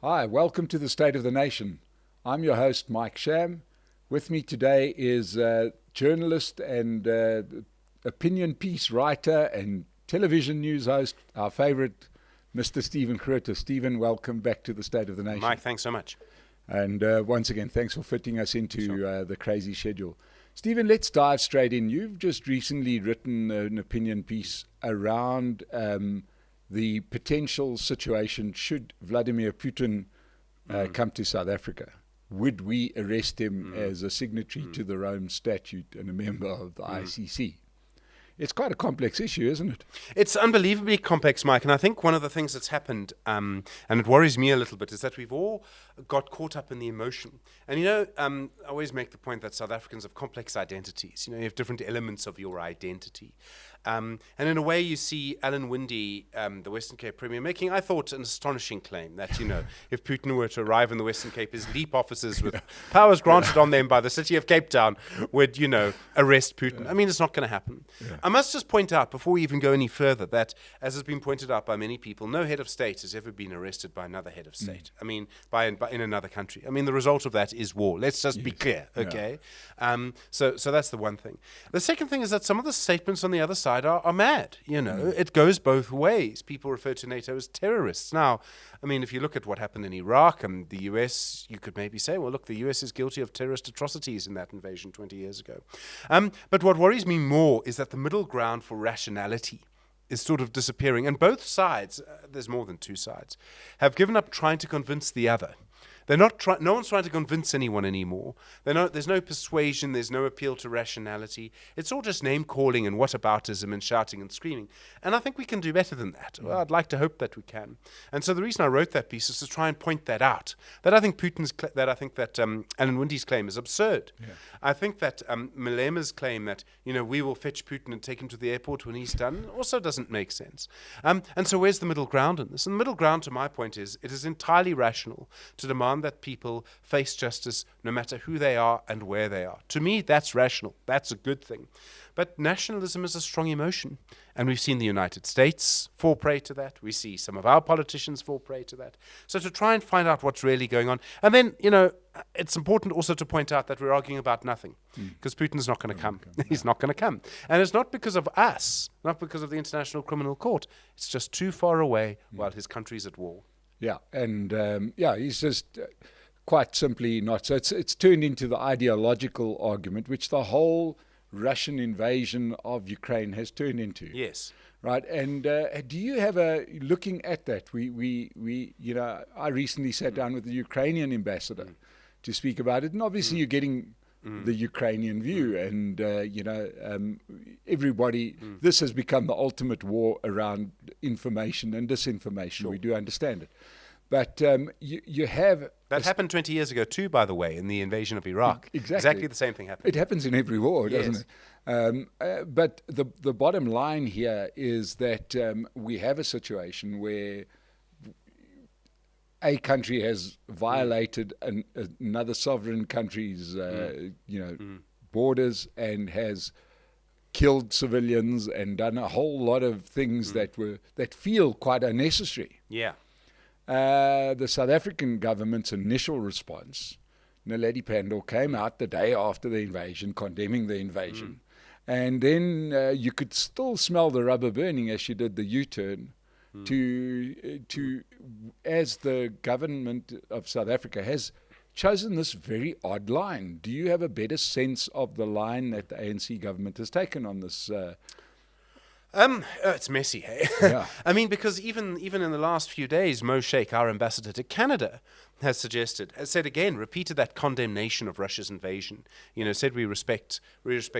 Hi, welcome to the State of the Nation. I'm your host, Mike Sham. With me today is journalist and opinion piece writer and television news host, our favorite, Mr. Stephen Grootes. Stephen, welcome back to the State of the Nation. Mike, thanks so much. And once again, thanks for fitting us into the crazy schedule. Stephen, let's dive straight in. You've just recently written an opinion piece around the potential situation should Vladimir Putin come to South Africa. Would we arrest him as a signatory to the Rome Statute and a member of the ICC? It's quite a complex issue, isn't it? It's unbelievably complex, Mike, and I think one of the things that's happened, and it worries me a little bit, is that we've all got caught up in the emotion. And I always make the point that South Africans have complex identities. You have different elements of your identity. And in a way, you see Alan Winde, the Western Cape Premier, making, I thought, an astonishing claim that, if Putin were to arrive in the Western Cape, his LEAP officers with powers granted on them by the city of Cape Town would, arrest Putin. I mean, it's not going to happen. Yeah. I must just point out, before we even go any further, that, as has been pointed out by many people, no head of state has ever been arrested by another head of state. I mean, in another country. I mean, the result of that is war. Let's just be clear, okay? Yeah. So that's the one thing. The second thing is that some of the statements on the other side are mad. It goes both ways. People refer to NATO as terrorists. Now, I mean, if you look at what happened in Iraq and the US, you could maybe say, well, look, the US is guilty of terrorist atrocities in that invasion 20 years ago. But what worries me more is that the middle ground for rationality is sort of disappearing. And both sides, there's more than two sides, have given up trying to convince the other. They're not no one's trying to convince anyone anymore. There's no persuasion. There's no appeal to rationality. It's all just name-calling and whataboutism and shouting and screaming. And I think we can do better than that. Well, I'd like to hope that we can. And so the reason I wrote that piece is to try and point that out. That I think Alan Winde's claim is absurd. Yeah. I think that Malema's claim that we will fetch Putin and take him to the airport when he's done also doesn't make sense. And so where's the middle ground in this? And the middle ground, to my point, is it is entirely rational to demand that people face justice no matter who they are and where they are. To me, that's rational. That's a good thing. But nationalism is a strong emotion. And we've seen the United States fall prey to that. We see some of our politicians fall prey to that. So to try and find out what's really going on. And then, it's important also to point out that we're arguing about nothing. Because Putin's not going to come. He's not going to come. And it's not because of us, not because of the International Criminal Court. It's just too far away while his country's at war. Yeah, and he's just quite simply not. So it's turned into the ideological argument, which the whole Russian invasion of Ukraine has turned into. Yes. Right, and do you have looking at that? I recently sat down with the Ukrainian ambassador to speak about it, and obviously you're getting the Ukrainian view, and everybody. This has become the ultimate war around information and disinformation. Sure. We do understand it, but you have that happened 20 years ago too, by the way, in the invasion of Iraq. Exactly the same thing happened. It happens in every war, doesn't it? But the bottom line here is that we have a situation where a country has violated another sovereign country's, borders and has killed civilians and done a whole lot of things that feel quite unnecessary. Yeah. The South African government's initial response, Naledi Pandor, came out the day after the invasion, condemning the invasion, and then you could still smell the rubber burning as she did the U-turn. As the government of South Africa has chosen this very odd line. Do you have a better sense of the line that the ANC government has taken on this? It's messy, hey? Yeah. I mean, because even in the last few days, Mo Sheikh, our ambassador to Canada, has said again, repeated that condemnation of Russia's invasion. Said we respect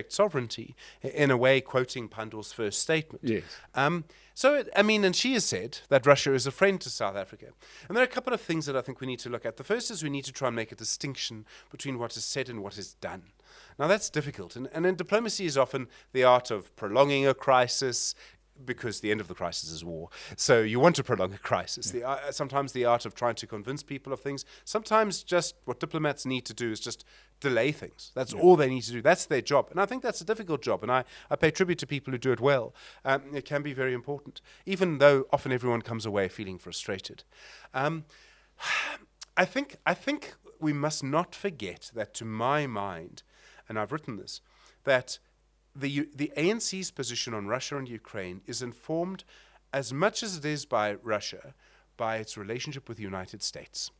sovereignty, in a way quoting Pandor's first statement. Yes. And she has said that Russia is a friend to South Africa. And there are a couple of things that I think we need to look at. The first is we need to try and make a distinction between what is said and what is done. Now, that's difficult. And then diplomacy is often the art of prolonging a crisis, because the end of the crisis is war. So you want to prolong a crisis. Sometimes the art of trying to convince people of things. Sometimes just what diplomats need to do is just delay things. That's all they need to do. That's their job. And I think that's a difficult job. And I pay tribute to people who do it well. It can be very important, even though often everyone comes away feeling frustrated. I think we must not forget that, to my mind, and I've written this, that the ANC's position on Russia and Ukraine is informed as much as it is by Russia by its relationship with the United States.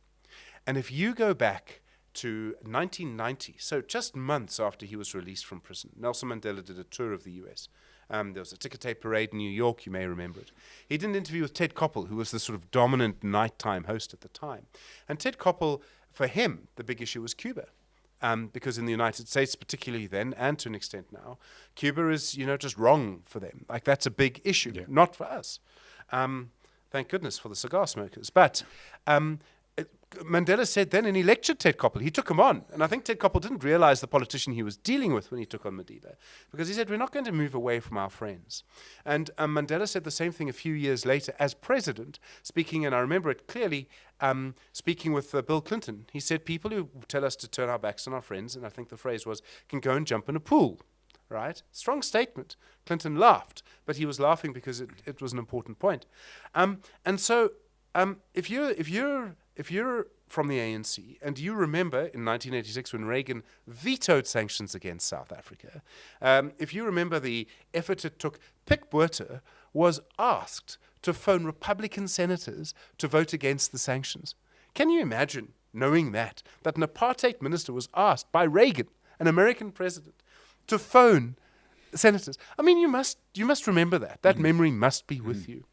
And if you go back to 1990, so just months after he was released from prison, Nelson Mandela did a tour of the US. There was a ticker tape parade in New York, you may remember it. He did an interview with Ted Koppel, who was the sort of dominant nighttime host at the time. And Ted Koppel, for him, the big issue was Cuba. Because in the United States, particularly then, and to an extent now, Cuba is, just wrong for them. Like, that's a big issue, not for us. Thank goodness for the cigar smokers. But Mandela said then, and he lectured Ted Koppel. He took him on. And I think Ted Koppel didn't realize the politician he was dealing with when he took on Mandela, because he said, we're not going to move away from our friends. And Mandela said the same thing a few years later as president, speaking, and I remember it clearly, speaking with Bill Clinton. He said, people who tell us to turn our backs on our friends, and I think the phrase was, can go and jump in a pool. Right? Strong statement. Clinton laughed, but he was laughing because it was an important point. And so if you're from the ANC, and you remember in 1986 when Reagan vetoed sanctions against South Africa, if you remember the effort it took, Pik Botha was asked to phone Republican senators to vote against the sanctions. Can you imagine knowing that an apartheid minister was asked by Reagan, an American president, to phone senators? I mean, you must remember that. That memory must be with you.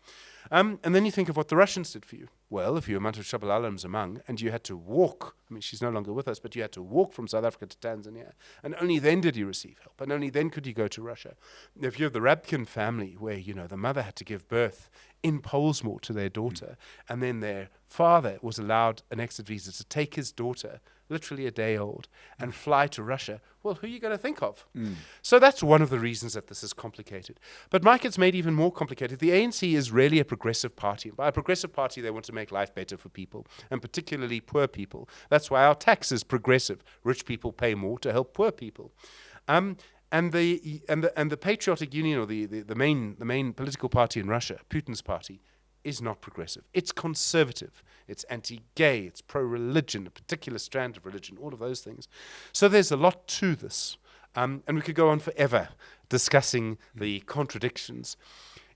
And then you think of what the Russians did for you. Well, if you were Manto Shabalala Mzimang and you had to walk, I mean, she's no longer with us, but you had to walk from South Africa to Tanzania, and only then did you receive help, and only then could you go to Russia. If you have the Rabkin family, where, the mother had to give birth in Pollsmoor to their daughter, and then their father was allowed an exit visa to take his daughter, literally a day old, and fly to Russia, well, who are you going to think of? So that's one of the reasons that this is complicated. But, Mike, it's made even more complicated. The ANC is really a progressive party. By a progressive party, they want to make life better for people, and particularly poor people. That's why our tax is progressive. Rich people pay more to help poor people. And the Patriotic Union, or the main political party in Russia, Putin's party, is not progressive. It's conservative. It's anti-gay. It's pro-religion, a particular strand of religion, all of those things. So there's a lot to this. And we could go on forever discussing the contradictions.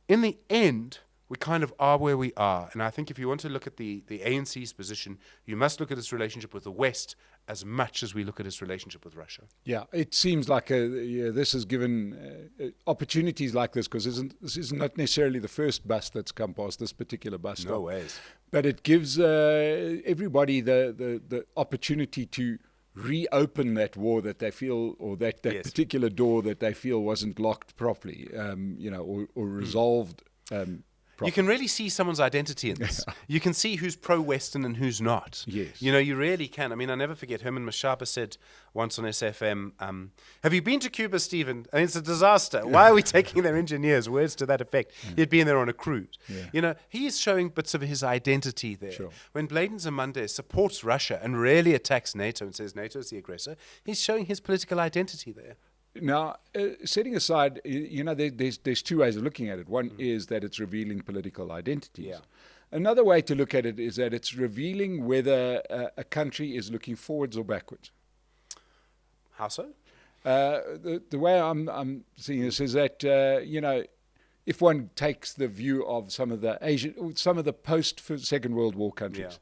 In the end, we kind of are where we are. And I think if you want to look at the ANC's position, you must look at its relationship with the West as much as we look at its relationship with Russia. Yeah, it seems like this has given opportunities like this, because this is not necessarily the first bus that's come past this particular bus stop. No ways. But it gives everybody the opportunity to reopen that war that they feel, or that particular door that they feel wasn't locked properly, or resolved properly. You can really see someone's identity in this. You can see who's pro-Western and who's not. Yes. You really can. I mean, I never forget, Herman Mashaba said once on SAFM, have you been to Cuba, Stephen? I mean, it's a disaster. Why are we taking their engineers? Words to that effect. He'd been there on a cruise. Yeah. He's showing bits of his identity there. Sure. When Bladen Zamande supports Russia and really attacks NATO and says NATO is the aggressor, he's showing his political identity there. Now, setting aside, there's two ways of looking at it. One is that it's revealing political identities. Yeah. Another way to look at it is that it's revealing whether a country is looking forwards or backwards. How so? The way I'm seeing this is that, if one takes the view of some of the post-Second World War countries,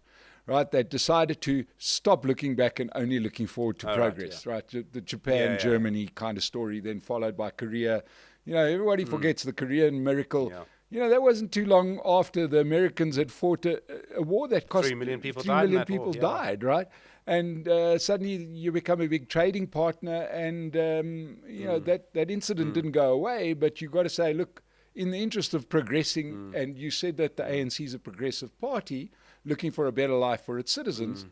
right, they decided to stop looking back and only looking forward to progress, right? The Japan, Germany kind of story, then followed by Korea. Everybody forgets the Korean miracle. Yeah. That wasn't too long after the Americans had fought a war that cost 3 million people died, right? And suddenly you become a big trading partner, and that incident didn't go away. But you've got to say, look, in the interest of progressing, and you said that the ANC is a progressive party looking for a better life for its citizens.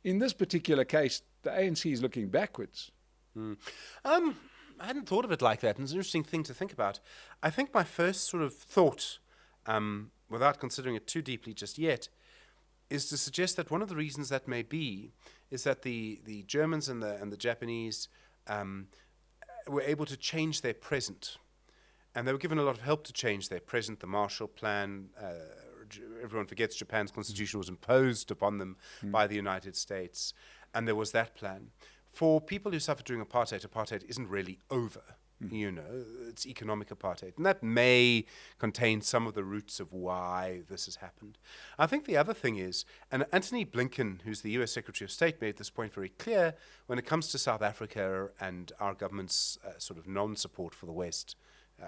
In this particular case, the ANC is looking backwards. I hadn't thought of it like that, and it's an interesting thing to think about. I think my first sort of thought, without considering it too deeply just yet, is to suggest that one of the reasons that may be is that the Germans and the Japanese were able to change their present. And they were given a lot of help to change their present, the Marshall Plan, everyone forgets Japan's constitution was imposed upon them by the United States, and there was that plan. For people who suffered during apartheid, apartheid isn't really over. You know, it's economic apartheid. And that may contain some of the roots of why this has happened. I think the other thing is, and Antony Blinken, who's the US Secretary of State, made this point very clear when it comes to South Africa and our government's sort of non-support for the West,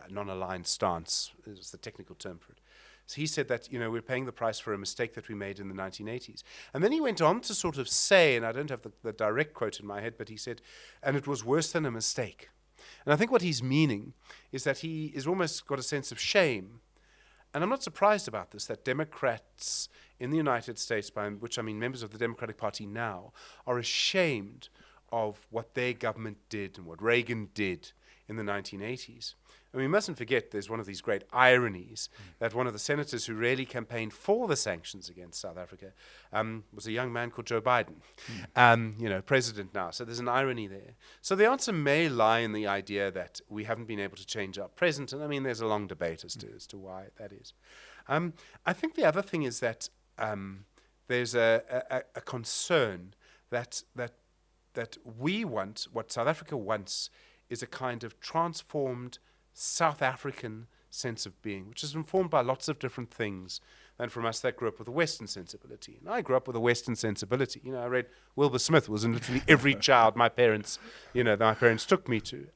non-aligned stance is the technical term for it. So he said that, you know, we're paying the price for a mistake that we made in the 1980s. And then he went on to sort of say, and I don't have the direct quote in my head, but he said, and it was worse than a mistake. And I think what he's meaning is that he is almost got a sense of shame. And I'm not surprised about this, that Democrats in the United States, by which I mean members of the Democratic Party now, are ashamed of what their government did and what Reagan did in the 1980s. And we mustn't forget there's one of these great ironies that one of the senators who really campaigned for the sanctions against South Africa was a young man called Joe Biden, you know, president now. So there's an irony there. So the answer may lie in the idea that we haven't been able to change our present. And I mean, there's a long debate as to why that is. I think the other thing is that there's a concern that we want, what South Africa wants, is a kind of transformed South African sense of being, which is informed by lots of different things than from us that grew up with a Western sensibility. And I grew up with a Western sensibility. You know, I read Wilbur Smith was in literally every child my parents took me to.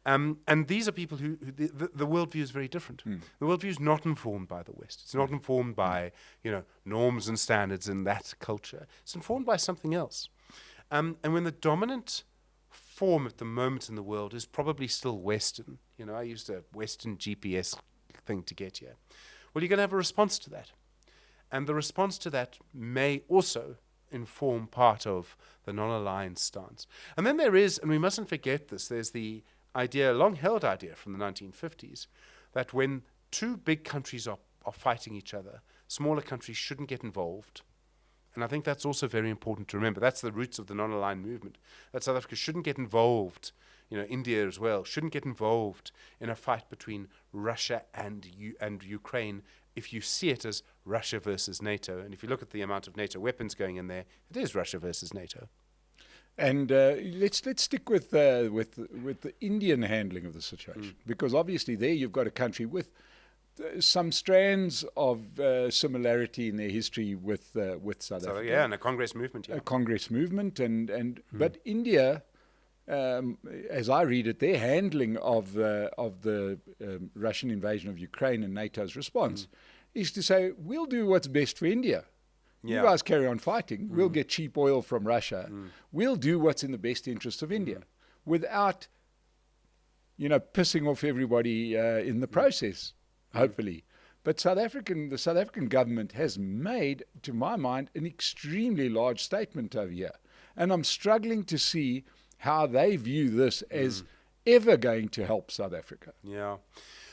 And these are people who the worldview is very different. The worldview is not informed by the West. It's not informed by, you know, norms and standards in that culture. It's informed by something else. And when the dominant form at the moment in the world is probably still Western. You know, I used a Western GPS thing to get here. Well, you're going to have a response to that. And the response to that may also inform part of the non-aligned stance. And then there is, and we mustn't forget this, there's the idea, long-held idea from the 1950s, that when two big countries are fighting each other, smaller countries shouldn't get involved. And I think that's also very important to remember. That's the roots of the non-aligned movement. That South Africa shouldn't get involved, you know, India as well, shouldn't get involved in a fight between Russia and Ukraine if you see it as Russia versus NATO. And if you look at the amount of NATO weapons going in there, it is Russia versus NATO. And let's stick with the Indian handling of the situation, because obviously there you've got a country with some strands of similarity in their history with South Africa. Yeah, and a Congress movement. Yeah. A Congress movement, but India, as I read it, their handling of the Russian invasion of Ukraine and NATO's response is to say, we'll do what's best for India. Yeah. You guys carry on fighting. We'll get cheap oil from Russia. We'll do what's in the best interest of India, without, you know, pissing off everybody in the process. Hopefully. But the South African government has made, to my mind, an extremely large statement over here. And I'm struggling to see how they view this as ever going to help South Africa. Yeah.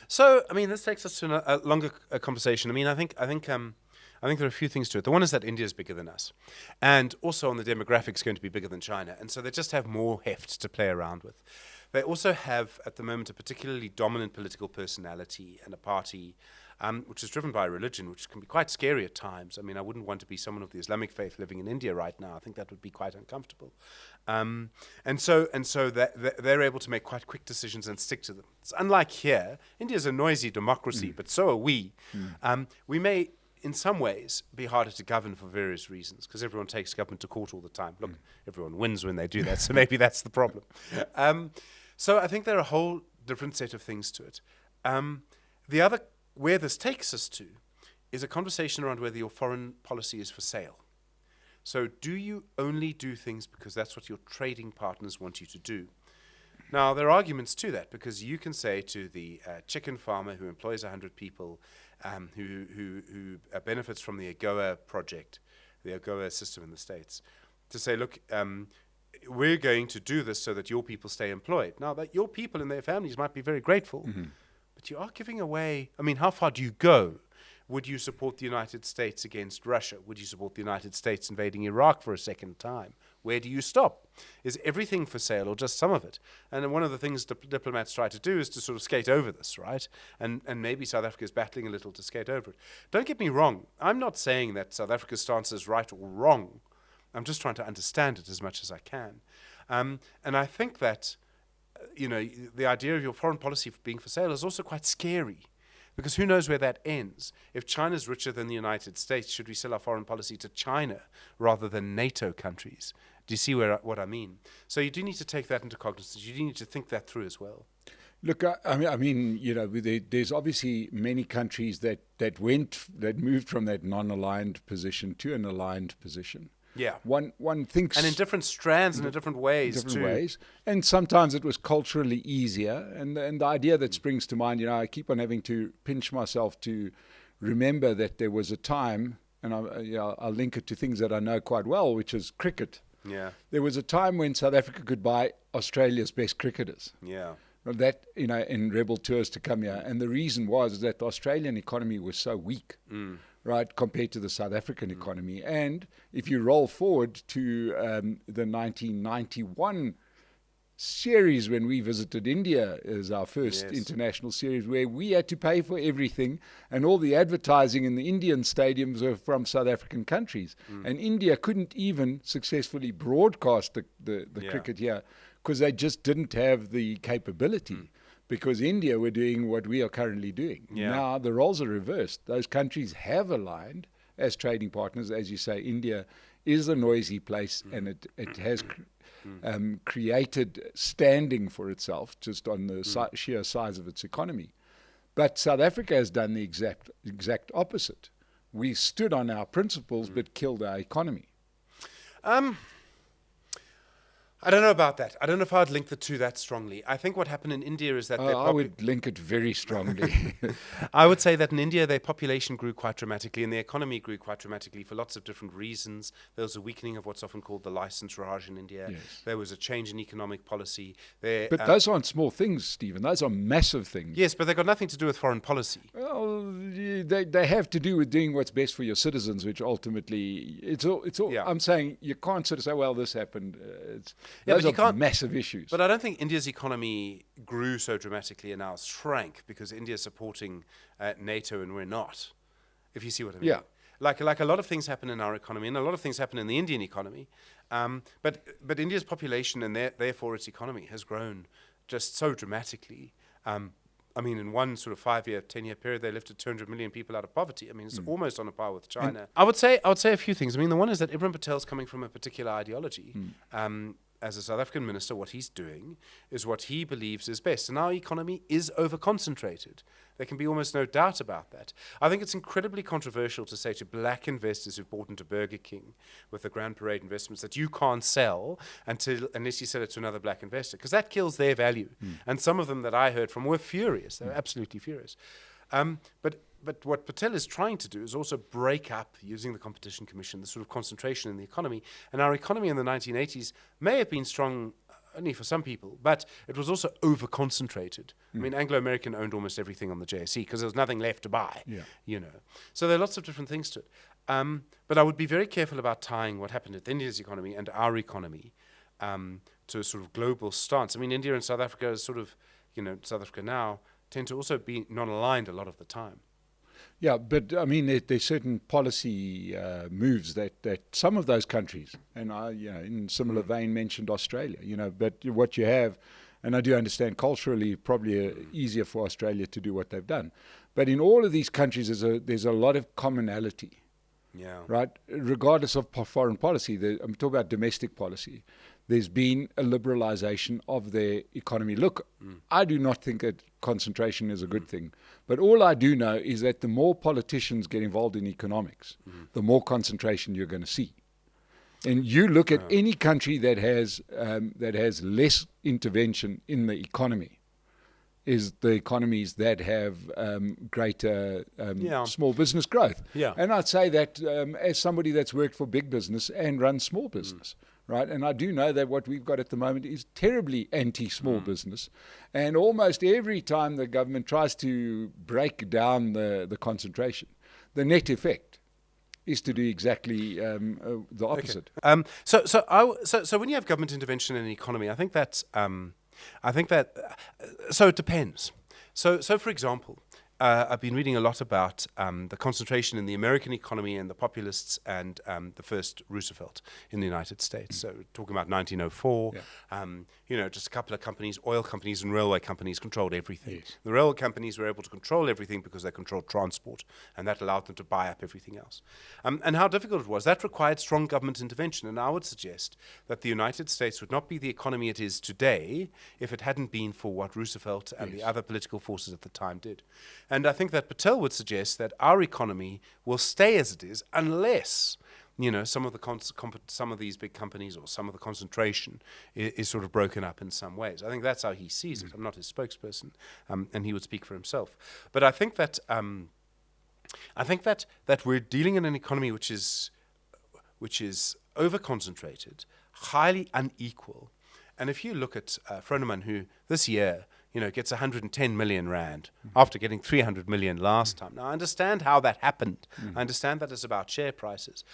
So, I mean, this takes us to a longer conversation. I mean, I think there are a few things to it. The one is that India is bigger than us. And also on the demographics going to be bigger than China. And so they just have more heft to play around with. They also have, at the moment, a particularly dominant political personality and a party which is driven by religion, which can be quite scary at times. I mean, I wouldn't want to be someone of the Islamic faith living in India right now. I think that would be quite uncomfortable. And so they're able to make quite quick decisions and stick to them. It's unlike here. India is a noisy democracy, but so are we. We may, in some ways, be harder to govern for various reasons, because everyone takes government to court all the time. Look, everyone wins when they do that, so maybe that's the problem. So I think there are a whole different set of things to it. The other, where this takes us to, is a conversation around whether your foreign policy is for sale. So do you only do things because that's what your trading partners want you to do? Now, there are arguments to that, because you can say to the chicken farmer who employs 100 people, who benefits from the AGOA project, the AGOA system in the States, to say, look, we're going to do this so that your people stay employed. Now, that your people and their families might be very grateful, but you are giving away, I mean, how far do you go Would you support the United States against Russia? Would you support the United States invading Iraq for a second time? Where do you stop? Is everything for sale or just some of it? And one of the things diplomats try to do is to sort of skate over this, right? And maybe South Africa is battling a little to skate over it. Don't get me wrong. I'm not saying that South Africa's stance is right or wrong. I'm just trying to understand it as much as I can. And I think that, the idea of your foreign policy being for sale is also quite scary. Because who knows where that ends? If China's richer than the United States, should we sell our foreign policy to China rather than NATO countries? Do you see what I mean? So you do need to take that into cognizance. You do need to think that through as well. Look, I mean, there's obviously many countries that moved from that non-aligned position to an aligned position. Yeah. One thinks, and in different strands and in different ways too. And sometimes it was culturally easier. And the idea that springs to mind, I keep on having to pinch myself to remember that there was a time, and I'll link it to things that I know quite well, which is cricket. Yeah. There was a time when South Africa could buy Australia's best cricketers. Yeah. That, in rebel tours to come here. And the reason was that the Australian economy was so weak. Right, compared to the South African economy. And if you roll forward to the 1991 series when we visited India as our first international series, where we had to pay for everything and all the advertising in the Indian stadiums were from South African countries. And India couldn't even successfully broadcast the cricket here because they just didn't have the capability. Because India were doing what we are currently doing. Yeah. Now the roles are reversed. Those countries have aligned as trading partners. As you say, India is a noisy place and it has created standing for itself just on the sheer size of its economy. But South Africa has done the exact opposite. We stood on our principles but killed our economy. I don't know about that. I don't know if I'd link the two that strongly. I think what happened in India is that I would link it very strongly. I would say that in India, their population grew quite dramatically and the economy grew quite dramatically for lots of different reasons. There was a weakening of what's often called the license Raj in India. Yes. There was a change in economic policy. But those aren't small things, Stephen. Those are massive things. Yes, but they've got nothing to do with foreign policy. Well, they have to do with doing what's best for your citizens, which ultimately, it's all. Yeah. I'm saying you can't sort of say, well, this happened. Those are massive issues. But I don't think India's economy grew so dramatically and now shrank because India's supporting NATO and we're not, if you see what I mean. Yeah. Like a lot of things happen in our economy and a lot of things happen in the Indian economy. But India's population and therefore its economy has grown just so dramatically. In one sort of 5-year, 10-year period, they lifted 200 million people out of poverty. It's almost on a par with China. I would say a few things. The one is that Ibrahim Patel's coming from a particular ideology. As a South African minister, what he's doing is what he believes is best. And our economy is over-concentrated. There can be almost no doubt about that. I think it's incredibly controversial to say to black investors who've bought into Burger King with the Grand Parade investments that you can't sell unless you sell it to another black investor, because that kills their value. And some of them that I heard from were furious. They were absolutely furious. But what Patel is trying to do is also break up, using the Competition Commission, the sort of concentration in the economy. And our economy in the 1980s may have been strong only for some people, but it was also over-concentrated. Anglo-American owned almost everything on the JSE because there was nothing left to buy, So there are lots of different things to it. But I would be very careful about tying what happened at India's economy and our economy to a sort of global stance. India and South Africa is sort of, South Africa now tend to also be non-aligned a lot of the time. Yeah, but there's certain policy moves that some of those countries, and I, in similar vein, mentioned Australia. But what you have, and I do understand culturally, probably easier for Australia to do what they've done. But in all of these countries, there's a lot of commonality. Yeah. Right. Regardless of foreign policy, I'm talking about domestic policy. There's been a liberalization of their economy. Look, I do not think that concentration is a good thing. But all I do know is that the more politicians get involved in economics, the more concentration you're going to see. And you look at any country that has less intervention in the economy, is the economies that have greater small business growth. Yeah. And I'd say that as somebody that's worked for big business and run small business, right? And I do know that what we've got at the moment is terribly anti-small business. And almost every time the government tries to break down the concentration, the net effect is to do exactly the opposite. Okay. So when you have government intervention in an economy, I think that so it depends. So for example, I've been reading a lot about the concentration in the American economy and the populists and the first Roosevelt in the United States. So talking about 1904, just a couple of companies, oil companies and railway companies controlled everything. Yes. The railway companies were able to control everything because they controlled transport, and that allowed them to buy up everything else. And how difficult it was. That required strong government intervention, and I would suggest that the United States would not be the economy it is today if it hadn't been for what Roosevelt and the other political forces at the time did. And I think that Patel would suggest that our economy will stay as it is unless, some of some of these big companies or some of the concentration is sort of broken up in some ways. I think that's how he sees it. I'm not his spokesperson, and he would speak for himself. But I think that that we're dealing in an economy which is over-concentrated, highly unequal. And if you look at Froneman, who this year gets 110 million rand after getting 300 million last time. Now, I understand how that happened. I understand that it's about share prices.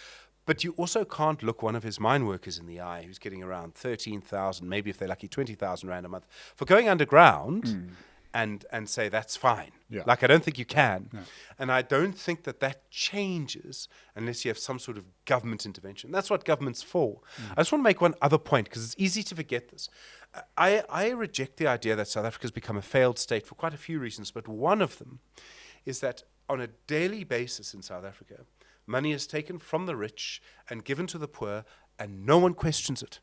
But you also can't look one of his mine workers in the eye who's getting around 13,000, maybe if they're lucky, 20,000 rand a month for going underground and say that's fine. Yeah. Like, I don't think you can. No. And I don't think that changes unless you have some sort of government intervention. That's what government's for. I just want to make one other point because it's easy to forget this. I reject the idea that South Africa's become a failed state for quite a few reasons, but one of them is that on a daily basis in South Africa, money is taken from the rich and given to the poor, and no one questions it.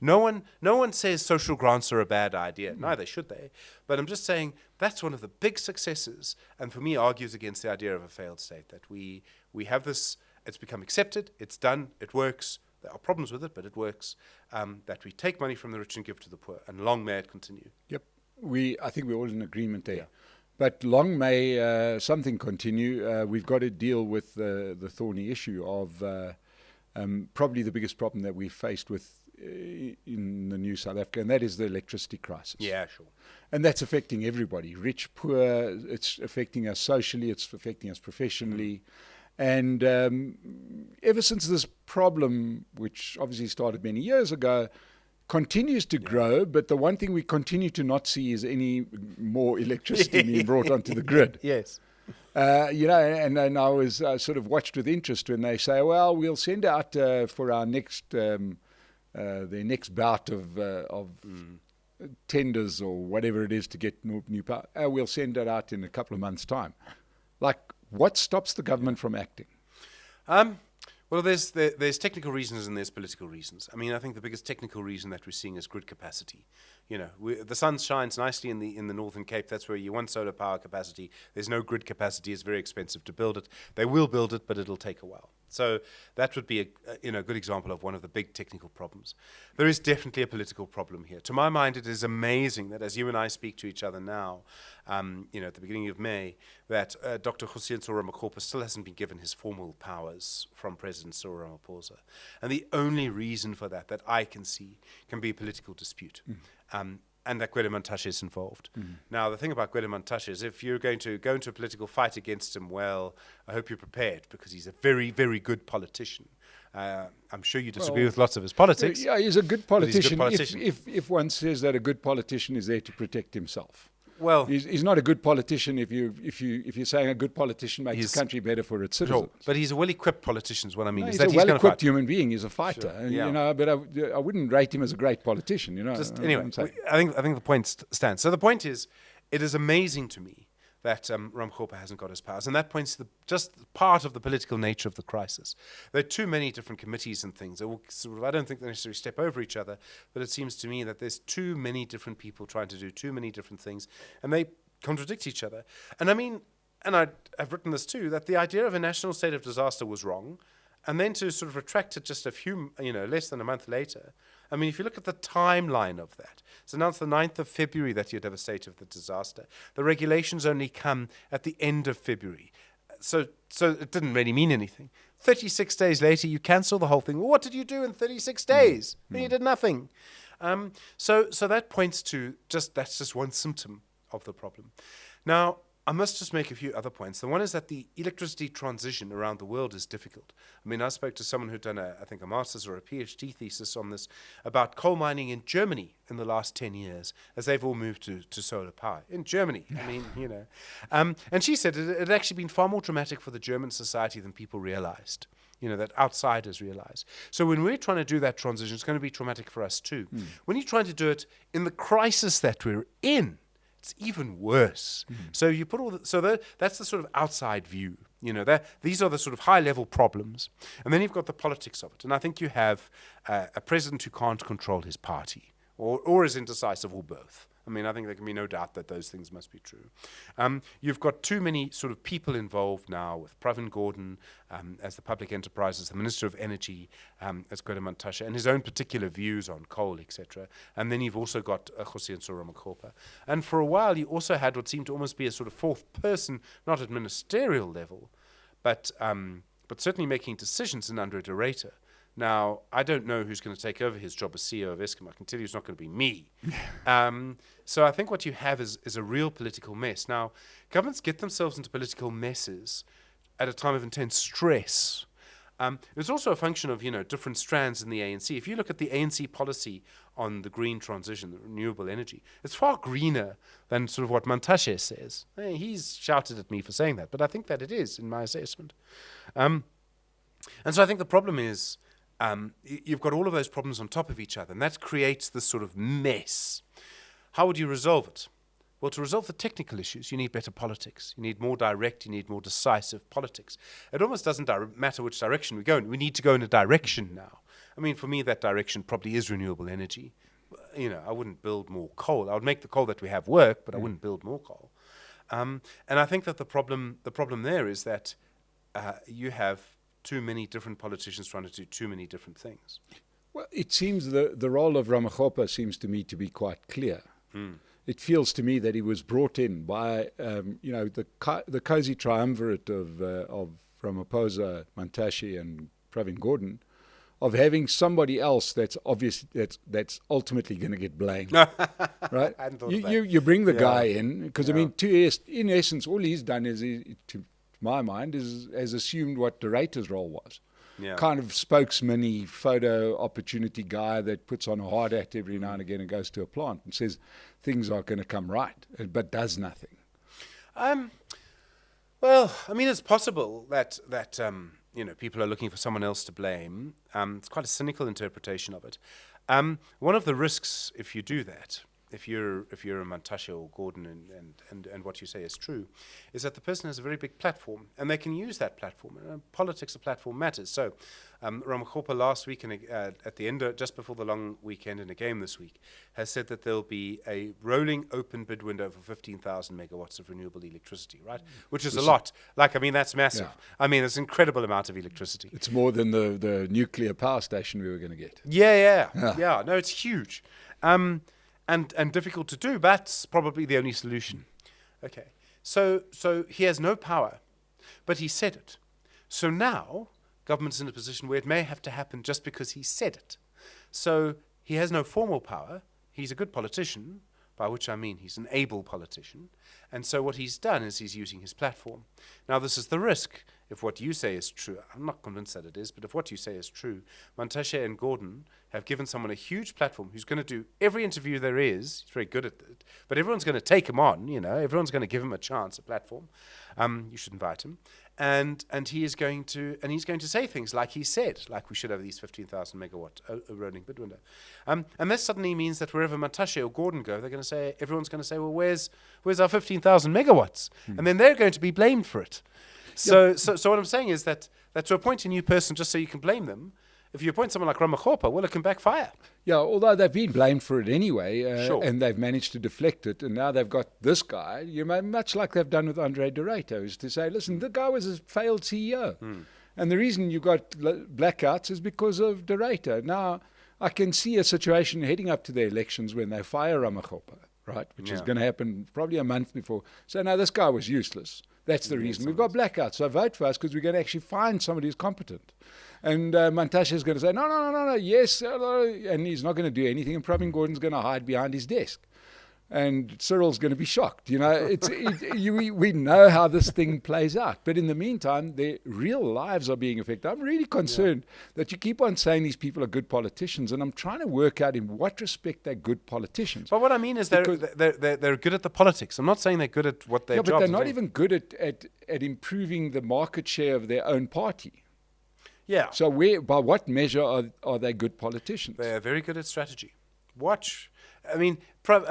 No one says social grants are a bad idea. Neither should they. But I'm just saying that's one of the big successes, and for me argues against the idea of a failed state, that we have this, it's become accepted, it's done, it works. There are problems with it, but it works. That we take money from the rich and give to the poor, and long may it continue. Yep, I think we're all in agreement there. Yeah. But long may something continue. We've got to deal with the thorny issue of probably the biggest problem that we've faced with in the new South Africa, and that is the electricity crisis. Yeah, sure. And that's affecting everybody, rich, poor. It's affecting us socially. It's affecting us professionally. And ever since this problem, which obviously started many years ago, continues to grow, but the one thing we continue to not see is any more electricity being brought onto the grid. Yes. And I was sort of watched with interest when they say, well, we'll send out for our next, their next bout of tenders or whatever it is to get new power, we'll send it out in a couple of months' time. Like, what stops the government from acting? Well, there's technical reasons and there's political reasons. I mean, I think the biggest technical reason that we're seeing is grid capacity. The sun shines nicely in the Northern Cape. That's where you want solar power capacity. There's no grid capacity. It's very expensive to build it. They will build it, but it'll take a while. So that would be a good example of one of the big technical problems. There is definitely a political problem here. To my mind, it is amazing that as you and I speak to each other now, at the beginning of May, that Dr. Hussein Ramaphosa still hasn't been given his formal powers from President Cyril Ramaphosa. And the only reason for that I can see can be a political dispute. And that Gwede Mantashe is involved. Now, the thing about Gwede Mantashe is if you're going to go into a political fight against him, well, I hope you're prepared because he's a very, very good politician. I'm sure you disagree with lots of his politics. Yeah, he's a good politician. He's a good politician. If one says that a good politician is there to protect himself. Well, he's not a good politician if you're saying a good politician makes the country better for its citizens. Sure, but he's a well-equipped politician. Is what I mean. No, is he's that a well-equipped human being. He's a fighter, sure. Yeah. But I wouldn't rate him as a great politician. Anyway, I think the point stands. So the point is, it is amazing to me that Ramaphosa hasn't got his powers, and that points to just part of the political nature of the crisis. There are too many different committees and things. I don't think they necessarily step over each other, but it seems to me that there's too many different people trying to do too many different things, and they contradict each other. And I mean, and I've written this too, that the idea of a national state of disaster was wrong, and then to sort of retract it just less than a month later. I mean, if you look at the timeline of that, it's announced the 9th of February that you'd have a state of the disaster. The regulations only come at the end of February. So it didn't really mean anything. 36 days later, you cancel the whole thing. Well, what did you do in 36 days? You did nothing. So that points to that's just one symptom of the problem. Now, I must just make a few other points. The one is that the electricity transition around the world is difficult. I mean, I spoke to someone who'd done I think a master's or a PhD thesis on this about coal mining in Germany in the last 10 years, as they've all moved to solar power in Germany. I mean, and she said it had actually been far more traumatic for the German society than people realized. That outsiders realize. So when we're trying to do that transition, it's going to be traumatic for us too. When you're trying to do it in the crisis that we're in, it's even worse. So you put that's the sort of outside view. These are the sort of high-level problems. And then you've got the politics of it. And I think you have a president who can't control his party or is indecisive or both. I mean, I think there can be no doubt that those things must be true. You've got too many sort of people involved now with Pravin Gordhan as the public enterprises, the Minister of Energy as Gwede Mantashe, and his own particular views on coal, etc. And then you've also got Kgosientsho Ramokgopa. And for a while, you also had what seemed to almost be a sort of fourth person, not at ministerial level, but certainly making decisions in Andre de Ruyter. Now, I don't know who's going to take over his job as CEO of Eskom. I can tell you it's not going to be me. So I think what you have is a real political mess. Now, governments get themselves into political messes at a time of intense stress. It's also a function of, different strands in the ANC. If you look at the ANC policy on the green transition, the renewable energy, it's far greener than sort of what Mantashe says. He's shouted at me for saying that, but I think that it is, in my assessment. And so I think the problem is, you've got all of those problems on top of each other, and that creates this sort of mess. How would you resolve it? Well, to resolve the technical issues, you need better politics. You need more direct, you need more decisive politics. It almost doesn't matter which direction we go in. We need to go in a direction now. I mean, for me, that direction probably is renewable energy. I wouldn't build more coal. I would make the coal that we have work, but I wouldn't build more coal. And I think that the problem there is that you have too many different politicians trying to do too many different things. Well, it seems the role of Ramokgopa seems to me to be quite clear. It feels to me that he was brought in by, the cozy triumvirate of Ramaphosa, Mantashe, and Pravin Gordhan, of having somebody else that's obvious that's ultimately going to get blamed, right? You bring the guy in because I mean, in essence, all he's done is, to my mind, has assumed what de Ruyter's role was. Kind of spokesman-y, photo opportunity guy that puts on a hard hat every now and again and goes to a plant and says things are going to come right, but does nothing. Well, I mean, it's possible that people are looking for someone else to blame. It's quite a cynical interpretation of it. One of the risks, if you do that, if you're a Mantashe or Gordhan and what you say is true, is that the person has a very big platform and they can use that platform. Politics, a platform matters. So Ramokgopa last week at the end, just before the long weekend in a game this week, has said that there'll be a rolling open bid window for 15,000 megawatts of renewable electricity, right? Which is a lot. That's massive. Yeah. I mean, it's an incredible amount of electricity. It's more than the nuclear power station we were going to get. Yeah. No, it's huge. And difficult to do, but that's probably the only solution. Okay, so he has no power, but he said it. So now, government's in a position where it may have to happen just because he said it. So he has no formal power. He's a good politician, by which I mean he's an able politician. And so what he's done is he's using his platform. Now, this is the risk. If what you say is true, I'm not convinced that it is, but if what you say is true, Mantashe and Gordhan have given someone a huge platform who's going to do every interview there is. He's very good at it, but everyone's going to take him on. Everyone's going to give him a chance, a platform. You should invite him, and he's going to say things like he said, like we should have these 15,000 megawatt rolling bid window, and that suddenly means that wherever Mantashe or Gordhan go, everyone's going to say, well, where's our 15,000 megawatts, and then they're going to be blamed for it. So what I'm saying is that to appoint a new person just so you can blame them, if you appoint someone like Ramokgopa, well, it can backfire. Yeah, although they've been blamed for it anyway, sure. And they've managed to deflect it, and now they've got this guy, much like they've done with Andre de Ruyter, is to say, listen, the guy was a failed CEO. And the reason you got blackouts is because of de Ruyter. Now, I can see a situation heading up to the elections when they fire Ramokgopa, right, which is going to happen probably a month before. So now this guy was useless. That's the reason. We've got blackouts, so vote for us because we're going to actually find somebody who's competent. And Mantashe is going to say, no, yes, and he's not going to do anything, and Pravin Gordhan's going to hide behind his desk. and Cyril's going to be shocked. You know, we know how this thing plays out. But in the meantime, their real lives are being affected. I'm really concerned that you keep on saying these people are good politicians, and I'm trying to work out in what respect they're good politicians. But what I mean is they're good at the politics. I'm not saying they're good at what their jobs are. But they're not even good at improving the market share of their own party. Yeah. So by what measure are they good politicians? They're very good at strategy. Watch. I mean, Gwede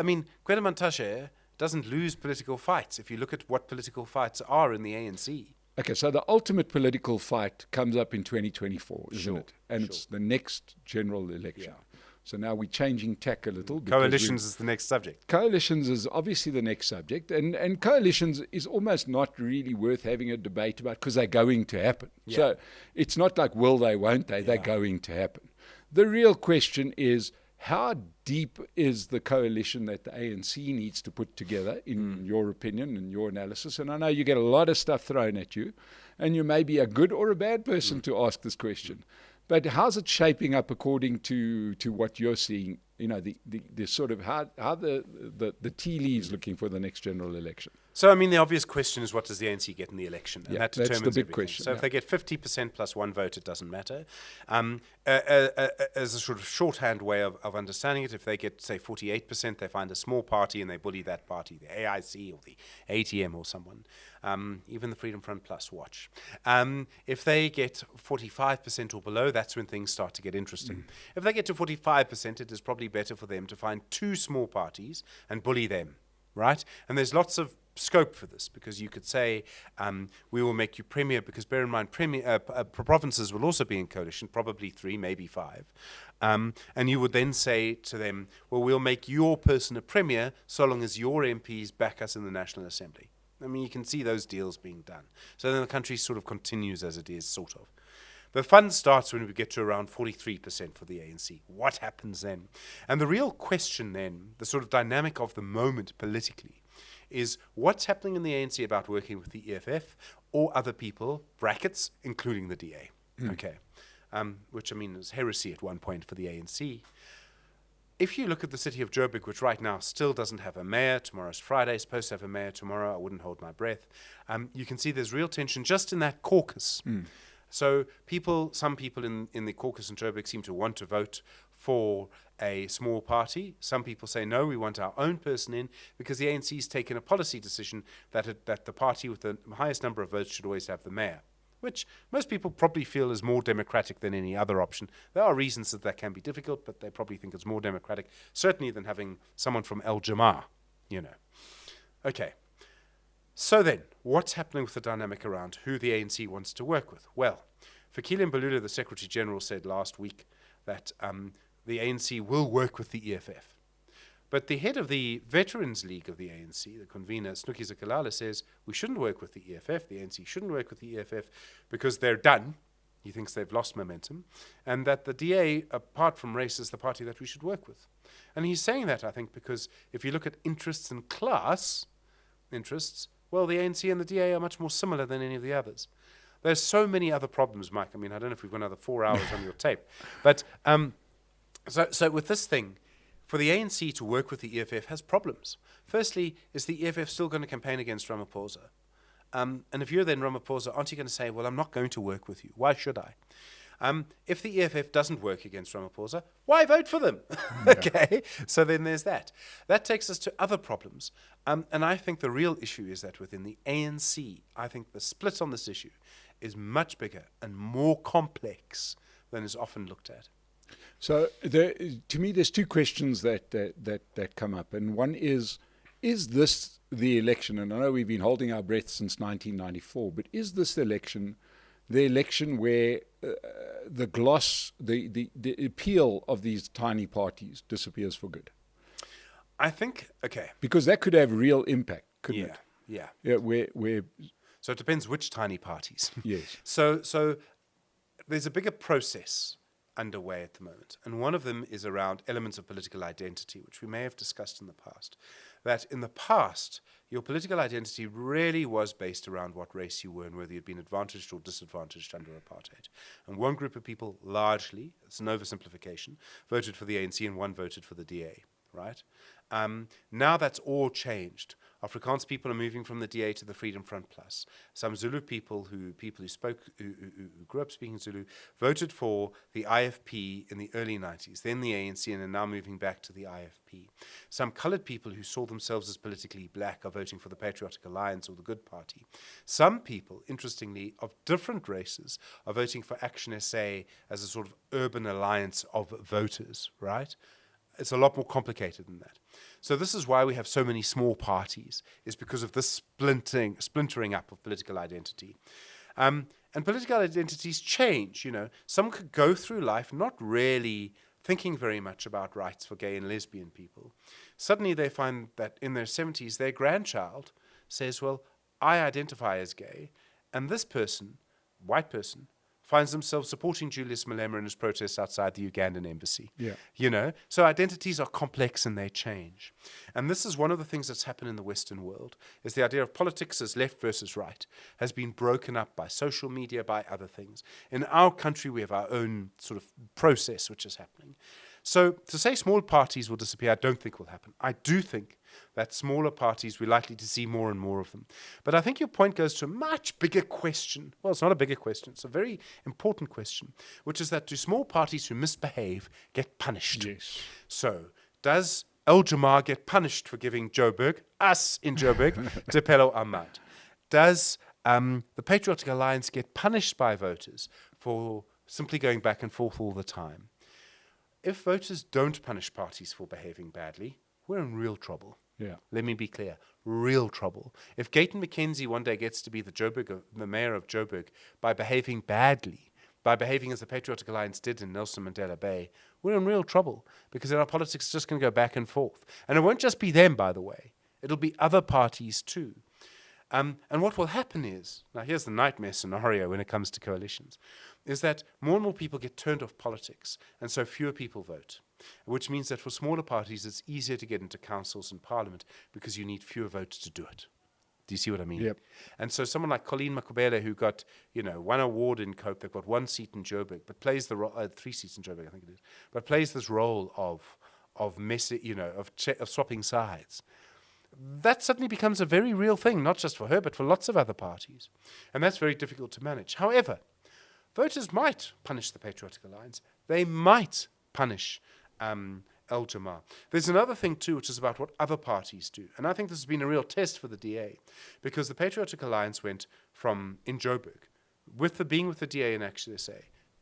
Mantashe doesn't lose political fights if you look at what political fights are in the ANC. Okay, so the ultimate political fight comes up in 2024, isn't it? And it's the next general election. Yeah. So now we're changing tack a little. Coalitions is the next subject. Coalitions is obviously the next subject. And coalitions is almost not really worth having a debate about because they're going to happen. Yeah. So it's not like will they, won't they? They're going to happen. The real question is, how deep is the coalition that the ANC needs to put together, in your opinion and your analysis? And I know you get a lot of stuff thrown at you, and you may be a good or a bad person to ask this question. But how's it shaping up according to what you're seeing? You know, the sort of how the tea leaves looking for the next general election. So, I mean, the obvious question is, what does the ANC get in the election? And that determines that's the big everything. question. So if they get 50% plus one vote, it doesn't matter. As a sort of shorthand way of understanding it, if they get, say, 48%, they find a small party and they bully that party, the AIC or the ATM or someone. Even the Freedom Front Plus, watch. If they get 45% or below, that's when things start to get interesting. If they get to 45%, it is probably better for them to find two small parties and bully them, right? And there's lots of scope for this, because you could say we will make you premier, because bear in mind provinces will also be in coalition, probably 3, maybe 5, and you would then say to them, well, we'll make your person a premier so long as your MPs back us in the National Assembly. I mean, you can see those deals being done. So then the country sort of continues as it is, sort of. The fun starts when we get to around 43% for the ANC. What happens then? And the real question then, the sort of dynamic of the moment politically, is what's happening in the ANC about working with the EFF or other people, brackets, including the DA. Okay. Which, I mean, is heresy at one point for the ANC. If you look at the city of Joburg, which right now still doesn't have a mayor, tomorrow's Friday, supposed to have a mayor tomorrow, I wouldn't hold my breath, you can see there's real tension just in that caucus. So some people in the caucus in Joburg seem to want to vote for a small party. Some people say, no, we want our own person in, because the ANC's taken a policy decision that the party with the highest number of votes should always have the mayor, which most people probably feel is more democratic than any other option. There are reasons that can be difficult, but they probably think it's more democratic, certainly than having someone from El Jamar, you know. Okay. So then, what's happening with the dynamic around who the ANC wants to work with? Well, Fikile Mbalula, the Secretary General, said last week that the ANC will work with the EFF. But the head of the Veterans League of the ANC, the convener, Snuki Zikalala, says we shouldn't work with the EFF, the ANC shouldn't work with the EFF because they're done. He thinks they've lost momentum. And that the DA, apart from race, is the party that we should work with. And he's saying that, I think, because if you look at interests and class interests, well, the ANC and the DA are much more similar than any of the others. There's so many other problems, Mike. I mean, I don't know if we've got another 4 hours on your tape. But so with this thing, for the ANC to work with the EFF has problems. Firstly, is the EFF still going to campaign against Ramaphosa? And if you're then Ramaphosa, aren't you going to say, well, I'm not going to work with you. Why should I? If the EFF doesn't work against Ramaphosa, why vote for them? Okay, so then there's that. That takes us to other problems. And I think the real issue is that within the ANC, I think the split on this issue is much bigger and more complex than is often looked at. So to me, there's two questions that come up. And one is this the election? And I know we've been holding our breath since 1994, but is this election the election where the gloss, the appeal of these tiny parties disappears for good? I think, okay. Because that could have real impact, couldn't it? Yeah. So it depends which tiny parties. Yes. So there's a bigger process underway at the moment. And one of them is around elements of political identity, which we may have discussed in the past. That in the past, your political identity really was based around what race you were and whether you'd been advantaged or disadvantaged under apartheid. And one group of people largely, it's an oversimplification, voted for the ANC and one voted for the DA. right? Now that's all changed. Afrikaans people are moving from the DA to the Freedom Front Plus. Some Zulu people who grew up speaking Zulu voted for the IFP in the early 90s, then the ANC, and are now moving back to the IFP. Some coloured people who saw themselves as politically black are voting for the Patriotic Alliance or the Good Party. Some people, interestingly, of different races are voting for Action SA as a sort of urban alliance of voters, right? It's a lot more complicated than that. So this is why we have so many small parties, is because of this splintering up of political identity. And political identities change, you know. Someone could go through life not really thinking very much about rights for gay and lesbian people. Suddenly they find that in their 70s, their grandchild says, well, I identify as gay, and this person, white person, finds themselves supporting Julius Malema in his protests outside the Ugandan embassy. Yeah. You know, so identities are complex and they change. And this is one of the things that's happened in the Western world, is the idea of politics as left versus right has been broken up by social media, by other things. In our country, we have our own sort of process which is happening. So to say small parties will disappear, I don't think will happen. I do think that smaller parties, we're likely to see more and more of them. But I think your point goes to a much bigger question. Well, it's not a bigger question. It's a very important question, which is that do small parties who misbehave get punished? Yes. So does El Jamar get punished for giving Joburg, us in Joburg, to Pello Ahmad? Does the Patriotic Alliance get punished by voters for simply going back and forth all the time? If voters don't punish parties for behaving badly, we're in real trouble. Yeah. Let me be clear, real trouble. If Gayton McKenzie one day gets to be the mayor of Joburg by behaving badly, by behaving as the Patriotic Alliance did in Nelson Mandela Bay, we're in real trouble because then our politics is just going to go back and forth. And it won't just be them, by the way. It'll be other parties too. And what will happen is, now here's the nightmare scenario when it comes to coalitions, is that more and more people get turned off politics, and so fewer people vote, which means that for smaller parties it's easier to get into councils and parliament because you need fewer votes to do it. Do you see what I mean? Yep. And so someone like Colleen Makubele, who got, one award in Cope, that got 1 seat in Joburg, but plays the 3 seats in Joburg, I think it is, but plays this role of swapping sides. That suddenly becomes a very real thing, not just for her, but for lots of other parties. And that's very difficult to manage. However, voters might punish the Patriotic Alliance. They might punish El Jamar. There's another thing, too, which is about what other parties do. And I think this has been a real test for the DA, because the Patriotic Alliance went from, in Joburg, being with the DA and Action SA,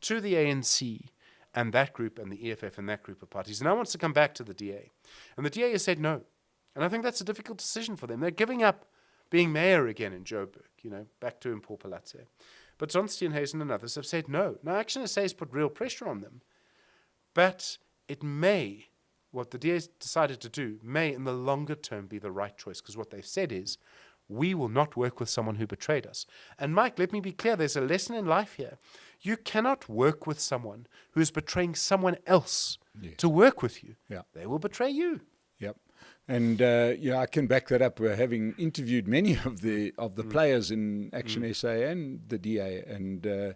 to the ANC and that group and the EFF and that group of parties. And now wants to come back to the DA. And the DA has said no. And I think that's a difficult decision for them. They're giving up being mayor again in Joburg, back to Mpopalatse. But John Steenhuisen and others have said no. Now, Action SA has put real pressure on them. But it may, what the DA has decided to do, may in the longer term be the right choice. Because what they've said is, we will not work with someone who betrayed us. And Mike, let me be clear, there's a lesson in life here. You cannot work with someone who is betraying someone else to work with you. Yeah. They will betray you. Yep. And I can back that up. We're having interviewed many of the players in Action SA and the DA, and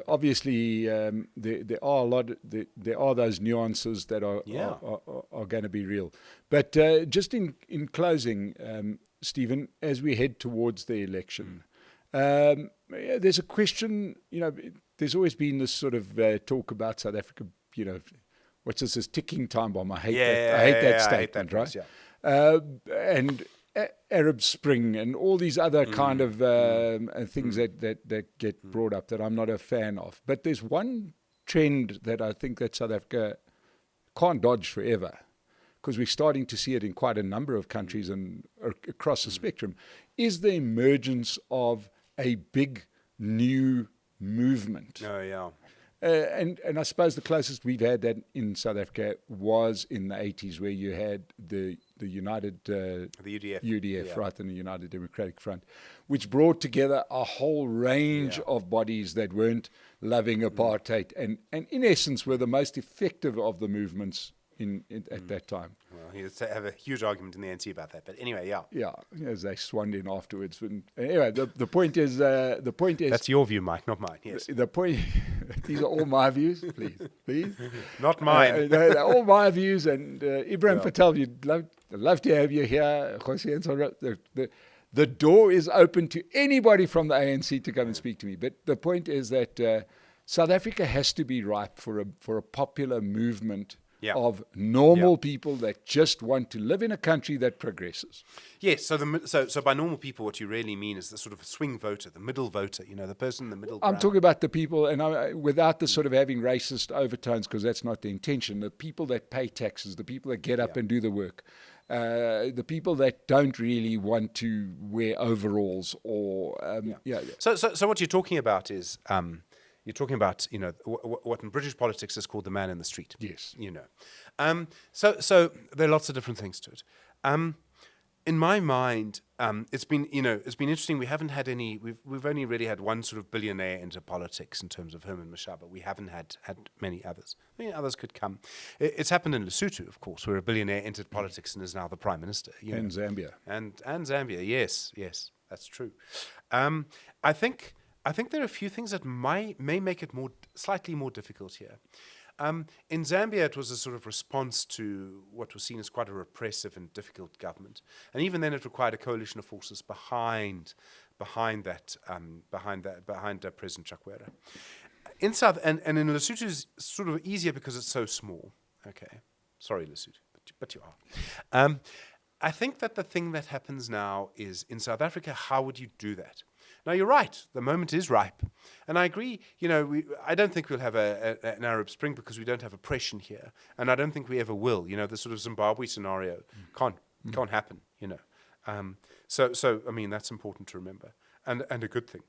obviously there are those nuances that are going to be real. But just in closing, Stephen, as we head towards the election, there's a question. There's always been this sort of talk about South Africa. What's this ticking time bomb? I hate that statement, right? Yeah. And Arab Spring and all these other kind of things that get brought up that I'm not a fan of. But there's one trend that I think that South Africa can't dodge forever, because we're starting to see it in quite a number of countries and across the spectrum, is the emergence of a big new movement. Oh, yeah. And I suppose the closest we've had that in South Africa was in the 80s, where you had the United the UDF, yeah. Right, and the United Democratic Front, which brought together a whole range of bodies that weren't loving apartheid, and in essence were the most effective of the movements at that time. Well, he'll have a huge argument in the ANC about that. But anyway, yeah. Yeah, as they swanned in afterwards. And anyway, the point is That's your view, Mike, not mine. Yes. the point. These are all my views, please. Not mine. They're all my views. And Ibrahim Patel, you'd love to have you here. The door is open to anybody from the ANC to come and speak to me. But the point is that South Africa has to be ripe for a popular movement of normal people that just want to live in a country that progresses. Yes, so by normal people, what you really mean is the sort of swing voter, the middle voter, the person in the middle ground. I'm talking about the people, and without the sort of having racist overtones, because that's not the intention, the people that pay taxes, the people that get up and do the work, the people that don't really want to wear overalls or... So what you're talking about is... You're talking about, what in British politics is called the man in the street. Yes. So there are lots of different things to it. In my mind, it's been interesting. We haven't had any. We've only really had one sort of billionaire into politics in terms of Herman Mashaba. We haven't had many others. Many others could come. It's happened in Lesotho, of course, where a billionaire entered politics and is now the prime minister. And Zambia. And Zambia. Yes, that's true. I think there are a few things that may make it slightly more difficult here. In Zambia, it was a sort of response to what was seen as quite a repressive and difficult government, and even then, it required a coalition of forces behind President Chakwera. In and in Lesotho is sort of easier because it's so small. Okay, sorry, Lesotho, but you are. I think that the thing that happens now is in South Africa. How would you do that? Now, you're right. The moment is ripe. And I agree, I don't think we'll have an Arab Spring because we don't have oppression here. And I don't think we ever will. The sort of Zimbabwe scenario can't happen, So, I mean, that's important to remember. And a good thing.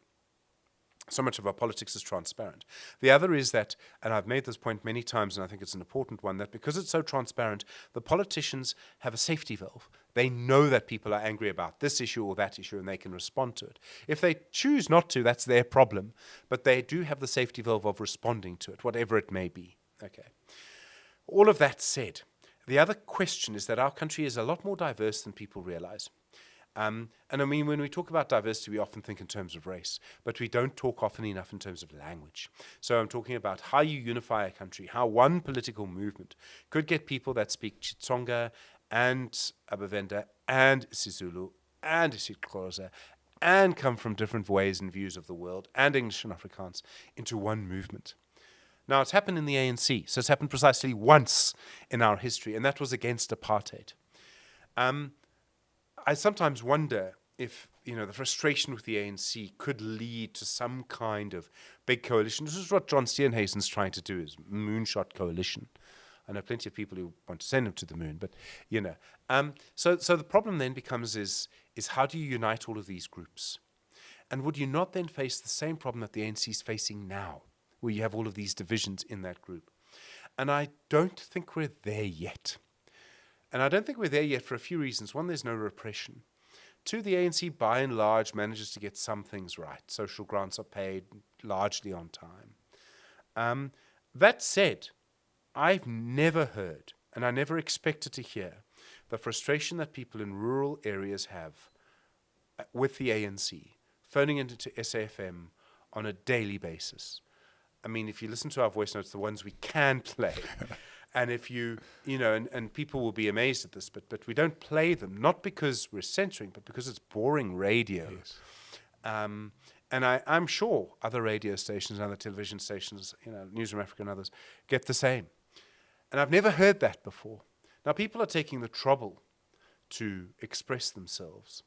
So much of our politics is transparent. The other is that, and I've made this point many times, and I think it's an important one, that because it's so transparent, the politicians have a safety valve. They know that people are angry about this issue or that issue, and they can respond to it. If they choose not to, that's their problem. But they do have the safety valve of responding to it, whatever it may be. Okay. All of that said, the other question is that our country is a lot more diverse than people realize. And I mean, when we talk about diversity, we often think in terms of race, but we don't talk often enough in terms of language. So I'm talking about how you unify a country, how one political movement could get people that speak Xitsonga and Abavenda and isiZulu and isiXhosa and come from different ways and views of the world and English and Afrikaans into one movement. Now, it's happened in the ANC, so it's happened precisely once in our history, and that was against apartheid. I sometimes wonder if, the frustration with the ANC could lead to some kind of big coalition. This is what John Steenhuisen's trying to do, is moonshot coalition. I know plenty of people who want to send him to the moon, but, So the problem then becomes is how do you unite all of these groups? And would you not then face the same problem that the ANC is facing now, where you have all of these divisions in that group? And I don't think we're there yet. And I don't think we're there yet for a few reasons. One, there's no repression. Two, the ANC, by and large, manages to get some things right. Social grants are paid largely on time. That said, I've never heard, and I never expected to hear, the frustration that people in rural areas have with the ANC, phoning into SAFM on a daily basis. I mean, if you listen to our voice notes, the ones we can play... And if and people will be amazed at this, but we don't play them, not because we're censoring, but because it's boring radio. Yes. And I'm sure other radio stations and other television stations, Newsroom Africa and others, get the same. And I've never heard that before. Now, people are taking the trouble to express themselves,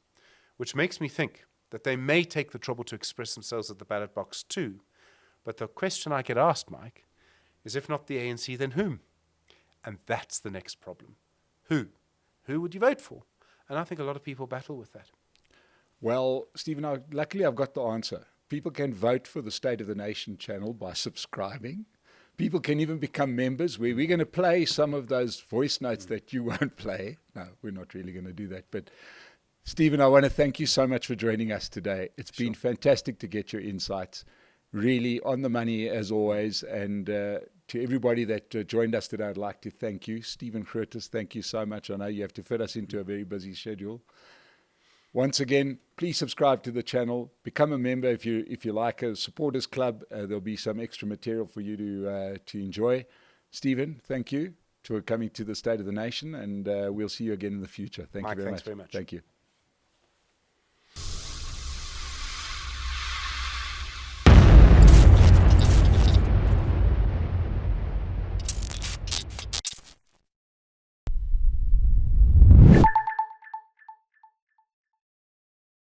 which makes me think that they may take the trouble to express themselves at the ballot box too. But the question I get asked, Mike, is if not the ANC, then whom? And that's the next problem. Who? Who would you vote for? And I think a lot of people battle with that. Well, Stephen, luckily I've got the answer. People can vote for the State of the Nation channel by subscribing. People can even become members, where we're going to play some of those voice notes that you won't play. No, we're not really going to do that. But Stephen, I want to thank you so much for joining us today. It's been fantastic to get your insights. Really on the money as always, and To everybody that joined us today, I'd like to thank you. Stephen Grootes, thank you so much. I know you have to fit us into a very busy schedule. Once again, please subscribe to the channel. Become a member if you like a supporters club. There'll be some extra material for you to enjoy. Stephen, thank you for coming to the State of the Nation, and we'll see you again in the future. Thank Mike, you very thanks much. very much. Thank you.